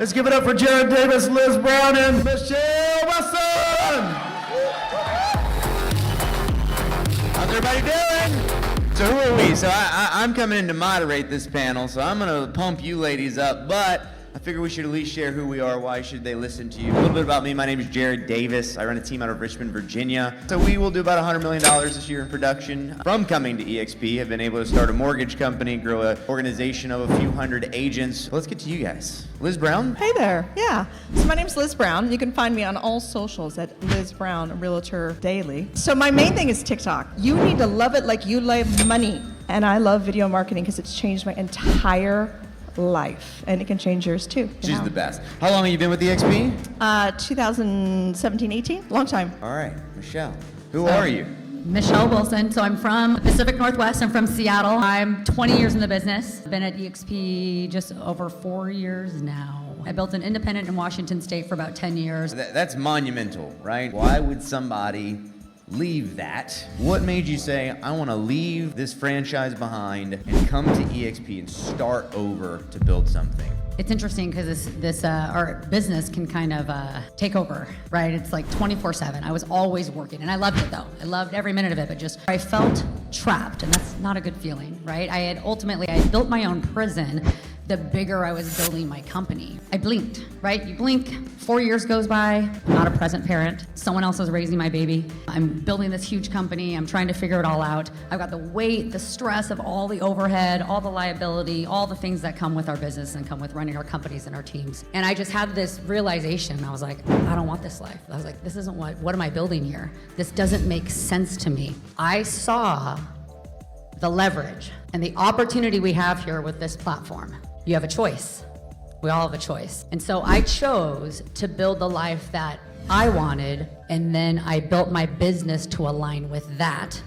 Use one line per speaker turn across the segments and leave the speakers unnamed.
Let's give it up for Jared Davis, Liz Brown, and Michelle Wesson. How's everybody doing? So who are we? So I'm coming in to moderate this panel, so I'm going to pump you ladies up, but I figure we should at least share who we are. Why should they listen to you? A little bit about me. My name is Jared Davis. I run a team out of Richmond, Virginia. So we will do about $100 million this year in production. From coming to EXP, I've been able to start a mortgage company, grow an organization of a few hundred agents. Let's get to you guys. Liz Brown?
Hey there. Yeah. So my name's Liz Brown. You can find me on all socials at Liz Brown, Realtor Daily. So my main thing is TikTok. You need to love it like you love money. And I love video marketing because it's changed my entire life, and it can change yours too.
She's the best. How long have you been with EXP?
2017, 18, long time.
All right, Michelle, who are you?
Michelle Wilson. So I'm from the Pacific Northwest. I'm from Seattle. I'm 20 years in the business. I've been at EXP just over 4 years now. I built an independent in Washington State for about 10 years.
That's monumental, right? Why would somebody leave that? What made you say, I want to leave this franchise behind and come to EXP and start over to build something?
It's interesting because our business can kind of take over, right? It's like 24/7. I was always working, and I loved it though. I loved every minute of it, but just I felt trapped, and that's not a good feeling, right? I built my own prison the bigger I was building my company. I blinked, right? You blink, 4 years goes by, I'm not a present parent. Someone else is raising my baby. I'm building this huge company. I'm trying to figure it all out. I've got the weight, the stress of all the overhead, all the liability, all the things that come with our business and come with running our companies and our teams. And I just had this realization. I was like, I don't want this life. I was like, this isn't what am I building here? This doesn't make sense to me. I saw the leverage and the opportunity we have here with this platform. You have a choice. We all have a choice. And so I chose to build the life that I wanted, and then I built my business to align with that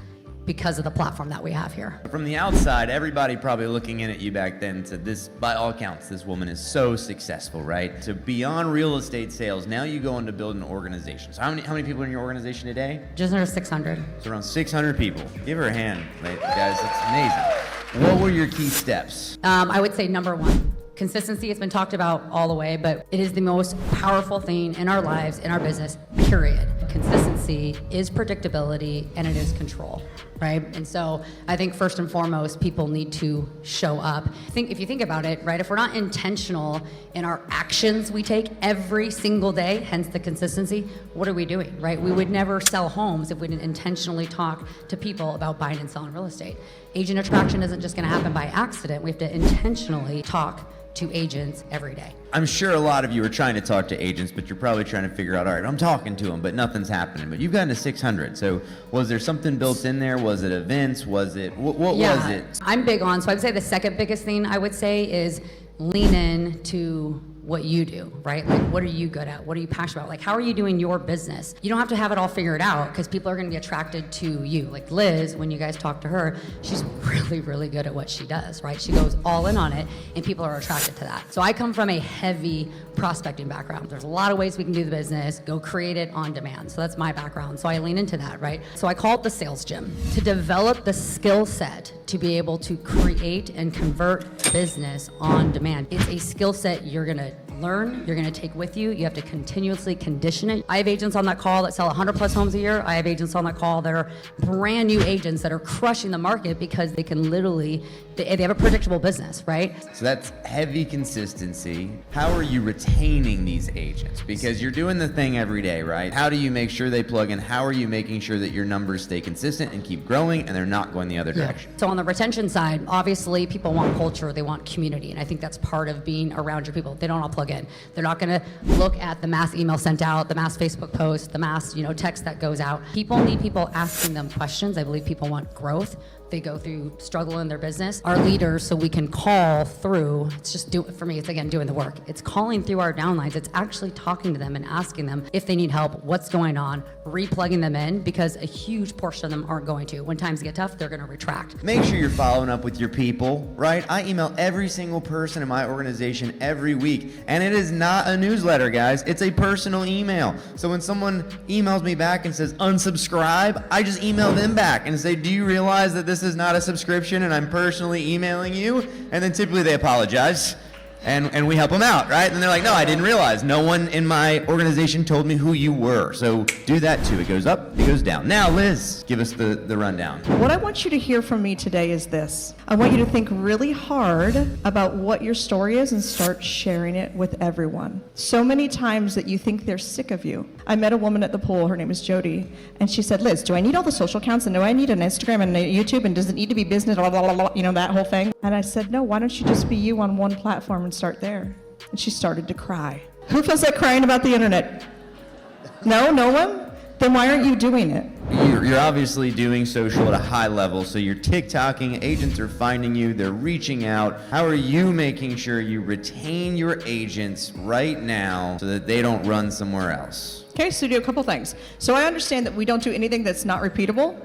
because of the platform that we have here.
From the outside, everybody probably looking in at you back then said, this, by all accounts, this woman is so successful, right? So beyond real estate sales, now you go into building an organization. So how many people are in your organization today?
Just under 600.
It's around 600 people. Give her a hand, guys, that's amazing. What were your key steps?
I would say number one, consistency has been talked about all the way, but it is the most powerful thing in our lives, in our business, period. Consistency is predictability, and it is control, right? And so I think first and foremost, people need to show up. If you think about it, right, if we're not intentional in our actions we take every single day, hence the consistency, what are we doing, right? We would never sell homes if we didn't intentionally talk to people about buying and selling real estate. Agent attraction isn't just gonna happen by accident. We have to intentionally talk to agents every day.
I'm sure a lot of you are trying to talk to agents, but you're probably trying to figure out, all right, I'm talking to them, but nothing's happening. But you've gotten to 600. So was there something built in there? Was it events? Was it, what was it?
I'm big on, so I would say the second biggest thing I would say is lean in to what you do, right? Like, what are you good at? What are you passionate about? Like, how are you doing your business? You don't have to have it all figured out because people are gonna be attracted to you. Like Liz, when you guys talk to her, she's really, really good at what she does, right? She goes all in on it and people are attracted to that. So I come from a heavy prospecting background. There's a lot of ways we can do the business, go create it on demand. So that's my background. So I lean into that, right? So I call it the sales gym. To develop the skill set to be able to create and convert business on demand. It's a skill set you're gonna learn, you're gonna take with you. You have to continuously condition it. I have agents on that call that sell 100 plus homes a year. I have agents on that call that are brand new agents that are crushing the market because they can literally, they have a predictable business, right?
So that's heavy consistency. How are you retaining these agents? Because you're doing the thing every day, right? How do you make sure they plug in? How are you making sure that your numbers stay consistent and keep growing and they're not going the other direction?
So on the retention side, obviously people want culture, they want community, and I think that's part of being around your people. They don't all plug in. They're not gonna look at the mass email sent out, the mass Facebook post, the mass text that goes out. People need people asking them questions. I believe people want growth. They go through struggle in their business. Our leaders, so we can call through, it's just for me, it's again doing the work. It's calling through our downlines. It's actually talking to them and asking them if they need help, what's going on, replugging them in, because a huge portion of them aren't going to. When times get tough, they're gonna retract.
Make sure you're following up with your people, right? I email every single person in my organization every week, and it is not a newsletter, guys. It's a personal email. So when someone emails me back and says unsubscribe, I just email them back and say, do you realize that this is not a subscription and I'm personally emailing you? And then typically they apologize. and we help them out, right? And they're like, no, I didn't realize. No one in my organization told me who you were. So do that too. It goes up, it goes down. Now, Liz, give us the rundown.
What I want you to hear from me today is this. I want you to think really hard about what your story is and start sharing it with everyone. So many times that you think they're sick of you. I met a woman at the pool, her name is Jody, and she said, Liz, do I need all the social accounts, and do I need an Instagram and a YouTube, and does it need to be business, blah, blah, blah, blah, you know, that whole thing? And I said, no, why don't you just be you on one platform and start there? And she started to cry. Who feels like crying about the internet? No one? Then why aren't you doing it?
You're obviously doing social at a high level, so you're TikToking, agents are finding you, they're reaching out. How are you making sure you retain your agents right now so that they don't run somewhere else?
Okay, so do a couple things. So I understand that we don't do anything that's not repeatable.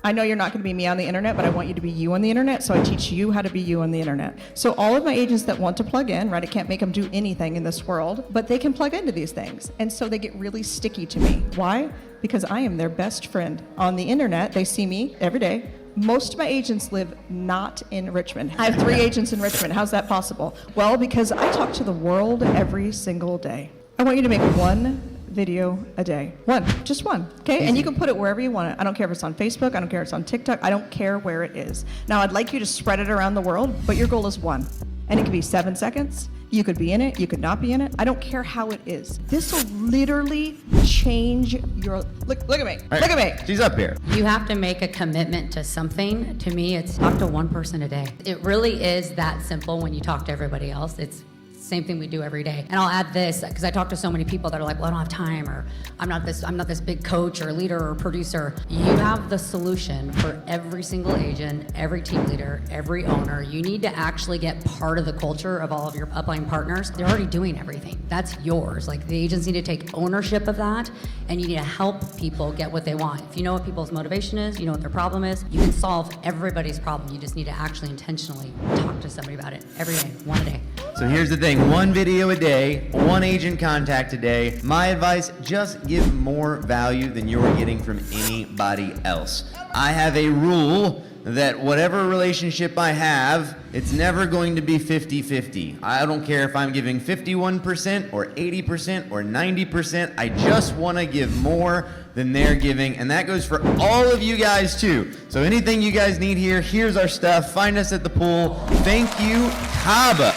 I know you're not going to be me on the internet, but I want you to be you on the internet, so I teach you how to be you on the internet. So all of my agents that want to plug in, right, I can't make them do anything in this world, but they can plug into these things. And so they get really sticky to me. Why? Because I am their best friend. On the internet, they see me every day. Most of my agents live not in Richmond. I have 3 agents in Richmond. How's that possible? Well, because I talk to the world every single day. I want you to make one video a day. Just one, okay? And you can put it wherever you want it. I don't care if it's on Facebook, I don't care if it's on TikTok, I don't care where it is. Now, I'd like you to spread it around the world, but your goal is 1. And it could be 7 seconds, you could be in it, you could not be in it. I don't care how it is. This will literally change your, look at me,
Right.
look at me.
She's up here.
You have to make a commitment to something. To me, it's talk to one person a day. It really is that simple when you talk to everybody else. It's same thing we do every day. And I'll add this, because I talk to so many people that are like, well, I don't have time, or I'm not this big coach or leader or producer. You have the solution for every single agent, every team leader, every owner. You need to actually get part of the culture of all of your upline partners. They're already doing everything. That's yours. Like, the agents need to take ownership of that, and you need to help people get what they want. If you know what people's motivation is, you know what their problem is, you can solve everybody's problem. You just need to actually intentionally talk to somebody about it every day, one a day.
So here's the thing, 1 video a day, 1 agent contact a day. My advice, just give more value than you're getting from anybody else. I have a rule that whatever relationship I have, it's never going to be 50-50. I don't care if I'm giving 51% or 80% or 90%. I just want to give more than they're giving, and that goes for all of you guys too. So anything you guys need here, here's our stuff. Find us at the pool. Thank you, Kaba.